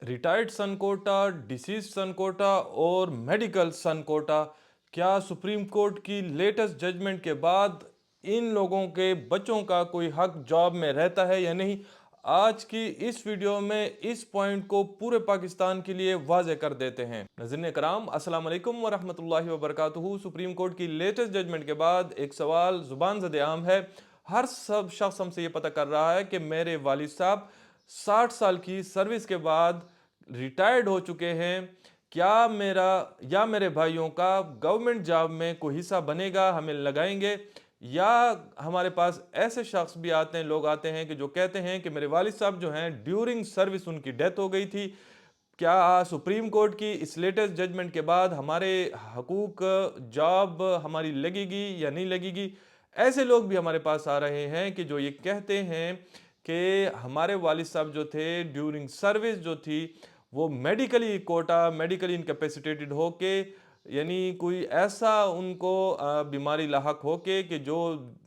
Retired सन Kota, disease सन कोटा और medical सन कोटा, क्या supreme court की लेटेस्ट जजमेंट के बाद इन लोगों के बच्चों का कोई हक जॉब में रहता है या नहीं? आज की इस वीडियो में इस पॉइंट को पूरे पाकिस्तान के लिए वाजे कर देते हैं। नाज़रीन कराम, अस्सलाम वालेकुम व रहमतुल्लाहि व बरकातुहू। सुप्रीम कोर्ट की लेटेस्ट जजमेंट के बाद एक सवाल जुबान ज़द आम है। हर सब शख्स हमसे ये पता कर रहा है कि मेरे वालिद साहब 60 साल की सर्विस के बाद रिटायर्ड हो चुके हैं, क्या मेरा या मेरे भाइयों का गवर्नमेंट जॉब में कोई हिस्सा बनेगा, हमें लगाएंगे? या हमारे पास ऐसे शख्स भी आते हैं, लोग आते हैं कि जो कहते हैं कि मेरे वालिद साहब जो हैं ड्यूरिंग सर्विस उनकी डेथ हो गई थी, क्या सुप्रीम कोर्ट की इस लेटेस्ट जजमेंट के बाद हमारे हकूक जॉब हमारी लगेगी या नहीं लगेगी? ऐसे लोग भी हमारे पास आ रहे हैं कि जो ये कहते हैं कि हमारे वालिद साहब जो थे ड्यूरिंग सर्विस जो थी वो मेडिकली कोटा, मेडिकली इनकैपेसिटेटेड होके, यानी कोई ऐसा उनको बीमारी लाहक होके कि जो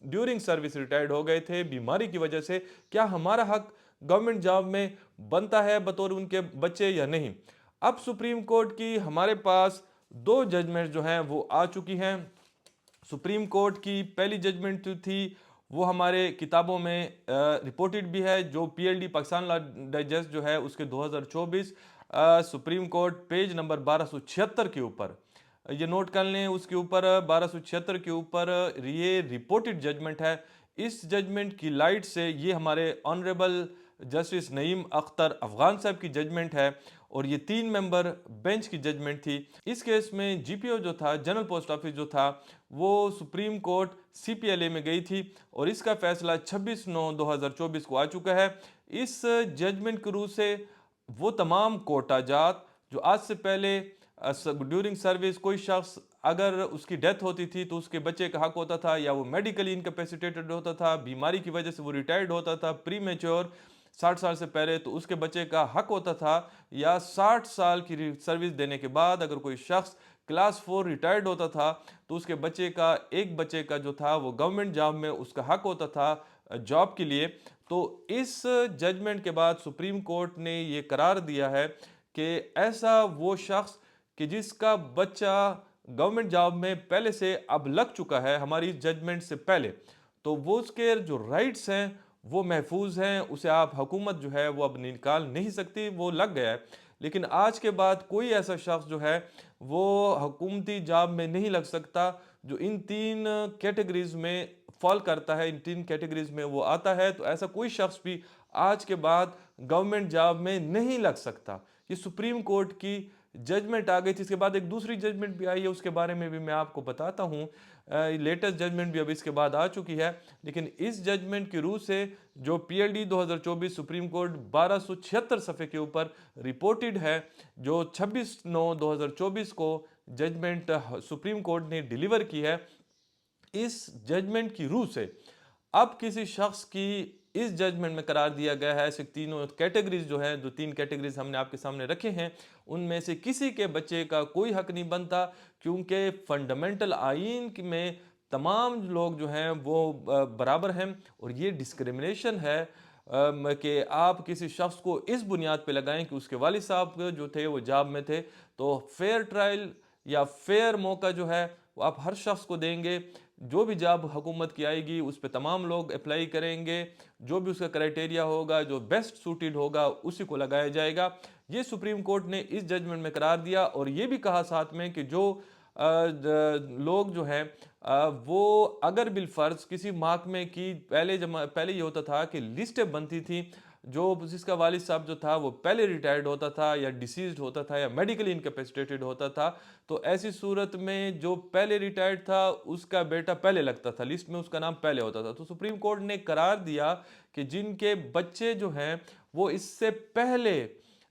ड्यूरिंग सर्विस रिटायर्ड हो गए थे बीमारी की वजह से, क्या हमारा हक गवर्नमेंट जॉब में बनता है बतौर उनके बच्चे या नहीं? अब सुप्रीम कोर्ट की हमारे पास दो जजमेंट जो हैं वो आ चुकी हैं। सुप्रीम कोर्ट की पहली जजमेंट जो थी वो हमारे किताबों में रिपोर्टेड भी है, जो पीएलडी पाकिस्तान लॉ डाइजेस्ट जो है उसके 2024 सुप्रीम कोर्ट पेज नंबर 1276 के ऊपर, ये नोट कर लें, उसके ऊपर 1276 के ऊपर ये रिपोर्टेड जजमेंट है। इस जजमेंट की लाइट से ये हमारे ऑनरेबल जस्टिस नईम अख्तर अफगान साहब की जजमेंट है और ये 3 मेंबर बेंच की जजमेंट थी। इस केस में जीपीओ जो था, जनरल पोस्ट ऑफिस जो था, वो सुप्रीम कोर्ट सीपीएलए में गई थी और इसका फैसला 26/9/2024 को आ चुका है। इस जजमेंट के रू से वो तमाम कोटा जात जो आज से पहले ड्यूरिंग सर्विस कोई शख्स अगर उसकी डेथ होती थी तो उसके बच्चे का हक होता था, या वो मेडिकली इनकैपेसिटेटेड होता था, बीमारी की वजह से वो रिटायर्ड होता था प्री मेच्योर 60 साल से पहले, तो उसके बच्चे का हक होता था, या 60 साल की सर्विस देने के बाद अगर कोई शख्स क्लास 4 रिटायर्ड होता था तो उसके बच्चे का, एक बच्चे का जो था वो गवर्नमेंट जॉब में उसका हक होता था जॉब के लिए। तो इस जजमेंट के बाद सुप्रीम कोर्ट ने ये करार दिया है कि ऐसा वो शख्स कि जिसका बच्चा गवर्नमेंट जॉब में पहले से अब लग चुका है हमारी जजमेंट से पहले, तो वो उसके जो राइट्स हैं वो महफूज हैं, उसे आप हुकूमत जो है वो अब निकाल नहीं सकती, वो लग गया है। लेकिन आज के बाद कोई ऐसा शख्स जो है वो हुकूमती जॉब में नहीं लग सकता जो इन 3 कैटेगरीज में फॉल करता है, इन 3 कैटेगरीज में वो आता है, तो ऐसा कोई शख्स भी आज के बाद गवर्नमेंट जॉब में नहीं लग सकता। ये सुप्रीम कोर्ट की जजमेंट आ गई थी। इसके बाद एक दूसरी जजमेंट भी आई है, उसके बारे में भी मैं आपको बताता हूँ। लेटेस्ट जजमेंट भी अब इसके बाद आ चुकी है, लेकिन इस जजमेंट की रूह से जो पीएलडी 2024 सुप्रीम कोर्ट 1276 सफ़े के ऊपर रिपोर्टेड है, जो 26/9/2024 को जजमेंट सुप्रीम कोर्ट ने डिलीवर की है, इस जजमेंट की रूह से अब किसी शख्स की इस जजमेंट में करार दिया गया है, ऐसे तीनों कैटेगरीज जो है, जो 3 कैटेगरीज हमने आपके सामने रखे हैं, उनमें से किसी के बच्चे का कोई हक नहीं बनता, क्योंकि फंडामेंटल आइन में तमाम लोग जो हैं वो बराबर हैं। और ये डिस्क्रिमिनेशन है कि आप किसी शख्स को इस बुनियाद पे लगाएं कि उसके वालिद साहब जो थे वो जॉब में थे, तो फेयर ट्रायल या फेयर मौका जो है वो आप हर शख्स को देंगे। जो भी जॉब हुकूमत की आएगी उस पर तमाम लोग अप्लाई करेंगे, जो भी उसका क्राइटेरिया होगा, जो बेस्ट सूटेड होगा उसी को लगाया जाएगा। ये सुप्रीम कोर्ट ने इस जजमेंट में करार दिया और ये भी कहा साथ में कि जो लोग जो हैं वो अगर बिलफर्ज किसी महकमे की पहले ये होता था कि लिस्टें बनती थी, जो जिसका वालिद साहब जो था वो पहले रिटायर्ड होता था या डिसीज्ड होता था या मेडिकली इनकैपेसिटेटेड होता था, तो ऐसी सूरत में जो पहले रिटायर्ड था उसका बेटा पहले लगता था, लिस्ट में उसका नाम पहले होता था। तो सुप्रीम कोर्ट ने करार दिया कि जिनके बच्चे जो हैं वो इससे पहले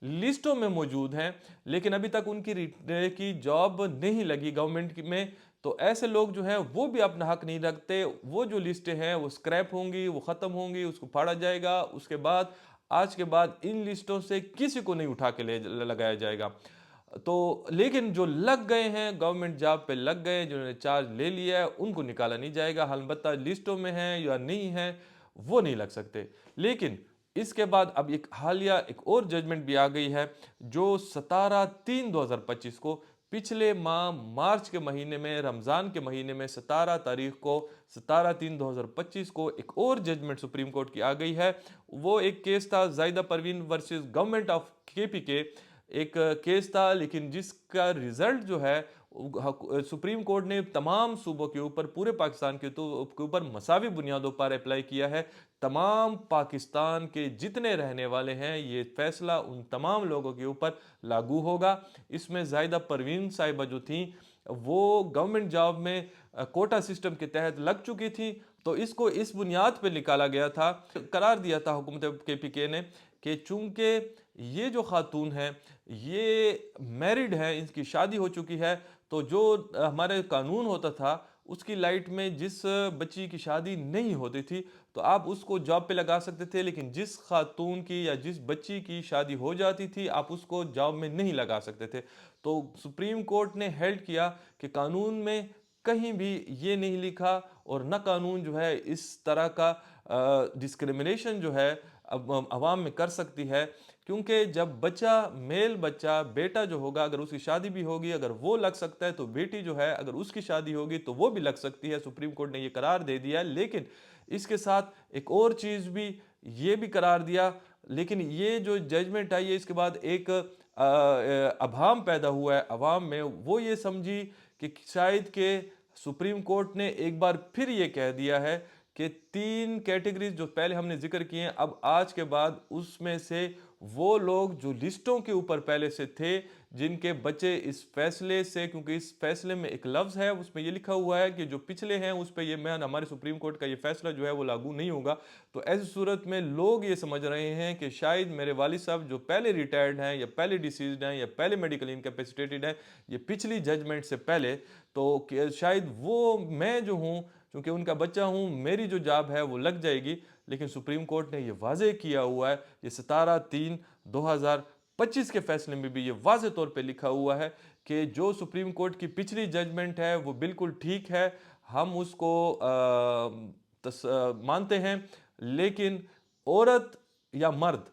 लिस्टों में मौजूद हैं लेकिन अभी तक उनकी की जॉब नहीं लगी गवर्नमेंट में, तो ऐसे लोग जो हैं वो भी अपना हक नहीं रखते। वो जो लिस्टें हैं वो स्क्रैप होंगी, वो ख़त्म होंगी, उसको फाड़ा जाएगा। उसके बाद आज के बाद इन लिस्टों से किसी को नहीं उठा के ले लगाया जाएगा। तो लेकिन जो लग गए हैं, गवर्नमेंट जॉब पे लग गए, जिन्होंने चार्ज ले लिया है, उनको निकाला नहीं जाएगा। अलबत्ता लिस्टों में हैं या नहीं हैं वो नहीं लग सकते। लेकिन इसके बाद अब एक हालिया एक और जजमेंट भी आ गई है, जो 17/3/2025 को, पिछले माह मार्च के महीने में, रमज़ान के महीने में 17 तारीख को, 17/3/2025 को एक और जजमेंट सुप्रीम कोर्ट की आ गई है। वो एक केस था Zahida Parveen versus government of KP, एक केस था, लेकिन जिसका रिजल्ट जो है सुप्रीम कोर्ट ने तमाम सूबों के ऊपर, पूरे पाकिस्तान के ऊपर मसावी बुनियादों पर अप्लाई किया है। तमाम पाकिस्तान के जितने रहने वाले हैं, ये फैसला उन तमाम लोगों के ऊपर लागू होगा। इसमें ज़ाहिदा परवीन साहिबा जो थी, वो गवर्नमेंट जॉब में कोटा सिस्टम के तहत लग चुकी थी, तो इसको इस बुनियाद पर निकाला गया था, करार दिया था हुकूमत केपीके ने कि चूंकि ये जो खातून है ये मैरिड है, इनकी शादी हो चुकी है, तो जो हमारे कानून होता था उसकी लाइट में जिस बच्ची की शादी नहीं होती थी तो आप उसको जॉब पे लगा सकते थे, लेकिन जिस खातून की या जिस बच्ची की शादी हो जाती थी आप उसको जॉब में नहीं लगा सकते थे। तो सुप्रीम कोर्ट ने हेल्ड किया कि कानून में कहीं भी ये नहीं लिखा, और न कानून जो है इस तरह का डिस्क्रिमिनेशन जो है अब अवाम में कर सकती है, क्योंकि जब बच्चा, मेल बच्चा, बेटा जो होगा, अगर उसकी शादी भी होगी, अगर वो लग सकता है, तो बेटी जो है अगर उसकी शादी होगी तो वो भी लग सकती है। सुप्रीम कोर्ट ने ये करार दे दिया है। लेकिन इसके साथ एक और चीज़ भी, ये भी करार दिया, लेकिन ये जो जजमेंट आई है इसके बाद एक अभाम पैदा हुआ है अवाम में, वो ये समझी कि शायद के सुप्रीम कोर्ट ने एक बार फिर ये कह दिया है कि 3 कैटेगरीज जो पहले हमने जिक्र किए हैं, अब आज के बाद उसमें से वो लोग जो लिस्टों के ऊपर पहले से थे, जिनके बच्चे इस फैसले से, क्योंकि इस फैसले में एक लफ्ज़ है उसमें ये लिखा हुआ है कि जो पिछले हैं उस पर ये मैं हमारे सुप्रीम कोर्ट का ये फैसला जो है वो लागू नहीं होगा। तो ऐसी सूरत में लोग ये समझ रहे हैं कि शायद मेरे वालिद साहब जो पहले रिटायर्ड हैं या पहले डिसीज्ड हैं या पहले मेडिकल इनकैपेसिटेटेड हैं, ये पिछली जजमेंट से पहले, तो शायद वो मैं जो हूँ, क्योंकि उनका बच्चा हूँ, मेरी जो जॉब है वो लग जाएगी। लेकिन सुप्रीम कोर्ट ने ये वाजे किया हुआ है, ये 17/3/2025 के फैसले में भी ये वाजे तौर पे लिखा हुआ है कि जो सुप्रीम कोर्ट की पिछली जजमेंट है वो बिल्कुल ठीक है, हम उसको मानते हैं, लेकिन औरत या मर्द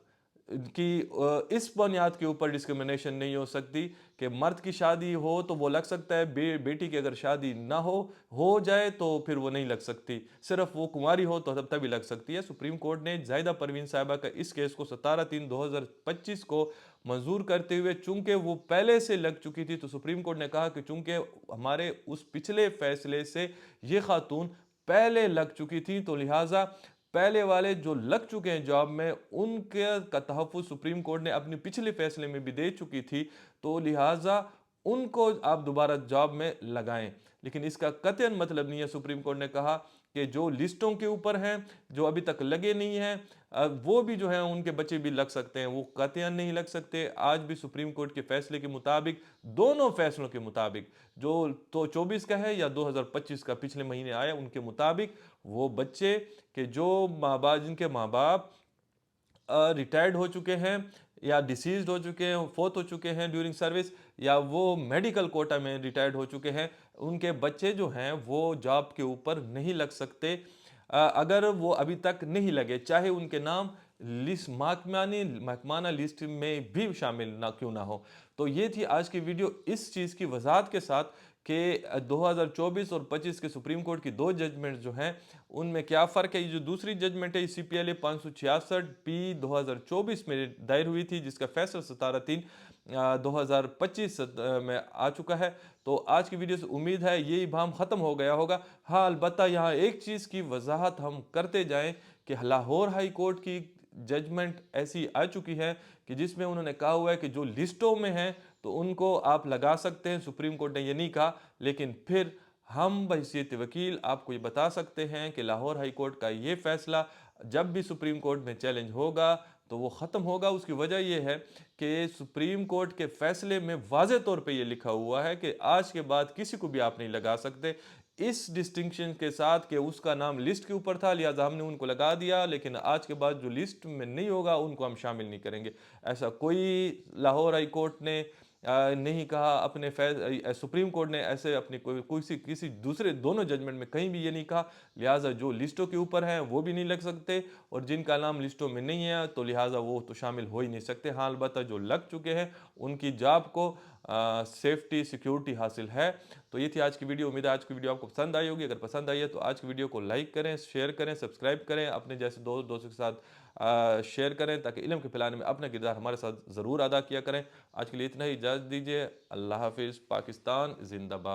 कि इस बुनियाद के ऊपर डिस्क्रिमिनेशन नहीं हो सकती कि मर्द की शादी हो तो वो लग सकता है, बेटी की अगर शादी ना हो जाए तो फिर वो नहीं लग सकती, सिर्फ वो कुंवारी हो तो तभी लग सकती है। सुप्रीम कोर्ट ने ज़ाहिदा परवीन साहिबा का इस केस को 17/3/2025 को मंजूर करते हुए, चूंकि वो पहले से लग चुकी थी, तो सुप्रीम कोर्ट ने कहा कि चूंकि हमारे उस पिछले फैसले से ये खातून पहले लग चुकी थी, तो लिहाजा पहले वाले जो लग चुके हैं जॉब में, उनके का तहफ़्फ़ुज़ सुप्रीम कोर्ट ने अपने पिछले फैसले में भी दे चुकी थी, तो लिहाजा उनको आप दोबारा जॉब में लगाएं। लेकिन इसका कतई मतलब नहीं है, सुप्रीम कोर्ट ने कहा कि जो लिस्टों के ऊपर हैं, जो अभी तक लगे नहीं हैं, वो भी जो है उनके बच्चे भी लग सकते हैं, वो कतई नहीं लग सकते। आज भी सुप्रीम कोर्ट के फैसले के मुताबिक, दोनों फैसलों के मुताबिक, जो तो 24 का है या 2025 का पिछले महीने आया, उनके मुताबिक वो बच्चे के जो माँ बाप, जिनके माँ बाप रिटायर्ड हो चुके हैं या डिसीज्ड हो चुके हैं, फोत हो चुके हैं ड्यूरिंग सर्विस, या वो मेडिकल कोटा में रिटायर्ड हो चुके हैं, उनके बच्चे जो हैं वो जॉब के ऊपर नहीं लग सकते अगर वो अभी तक नहीं लगे, चाहे उनके नाम लिस्ट महकमाना लिस्ट में भी शामिल ना क्यों ना हो। तो ये थी आज की वीडियो इस चीज़ की वजाहत के साथ कि 2024 और 25 के सुप्रीम कोर्ट की दो जजमेंट जो हैं उनमें क्या फ़र्क है। ये जो दूसरी जजमेंट है CPLA 566P 2024 में दायर हुई थी, जिसका फैसला 17/3/2025 में आ चुका है। तो आज की वीडियो से उम्मीद है ये इबाम ख़त्म हो गया होगा। हाँ, अलबत्ता यहाँ एक चीज़ की वजाहत हम करते जाएँ कि लाहौर हाई कोर्ट की जजमेंट ऐसी आ चुकी है कि जिसमें उन्होंने कहा हुआ है कि जो लिस्टों में हैं तो उनको आप लगा सकते हैं, सुप्रीम कोर्ट ने ये नहीं कहा। लेकिन फिर हम बहैसियत वकील आपको ये बता सकते हैं कि लाहौर हाई कोर्ट का ये फैसला जब भी सुप्रीम कोर्ट में चैलेंज होगा तो वो ख़त्म होगा। उसकी वजह यह है कि सुप्रीम कोर्ट के फैसले में वाज़े तौर पे ये लिखा हुआ है कि आज के बाद किसी को भी आप नहीं लगा सकते, इस डिस्टिंक्शन के साथ कि उसका नाम लिस्ट के ऊपर था, लिहाजा हमने उनको लगा दिया, लेकिन आज के बाद जो लिस्ट में नहीं होगा उनको हम शामिल नहीं करेंगे। ऐसा कोई लाहौर हाई कोर्ट ने नहीं कहा, अपने सुप्रीम कोर्ट ने ऐसे अपनी किसी दूसरे दोनों जजमेंट में कहीं भी ये नहीं कहा। लिहाजा जो लिस्टों के ऊपर हैं वो भी नहीं लग सकते, और जिनका नाम लिस्टों में नहीं है तो लिहाजा वो तो शामिल हो ही नहीं सकते। हाँ, अलबत्ता जो लग चुके हैं उनकी जॉब को सेफ्टी सिक्योरिटी हासिल है। तो ये थी आज की वीडियो। उम्मीद है आज की वीडियो आपको पसंद आई होगी। अगर पसंद आई है तो आज की वीडियो को लाइक करें, शेयर करें, सब्सक्राइब करें, अपने जैसे दोस्तों के साथ शेयर करें, ताकि इल्म के फैलाने में अपना किरदार हमारे साथ ज़रूर अदा किया करें। आज के लिए इतना ही, इजाज़त दीजिए। अल्लाह हाफिज़। पाकिस्तान जिंदाबाद।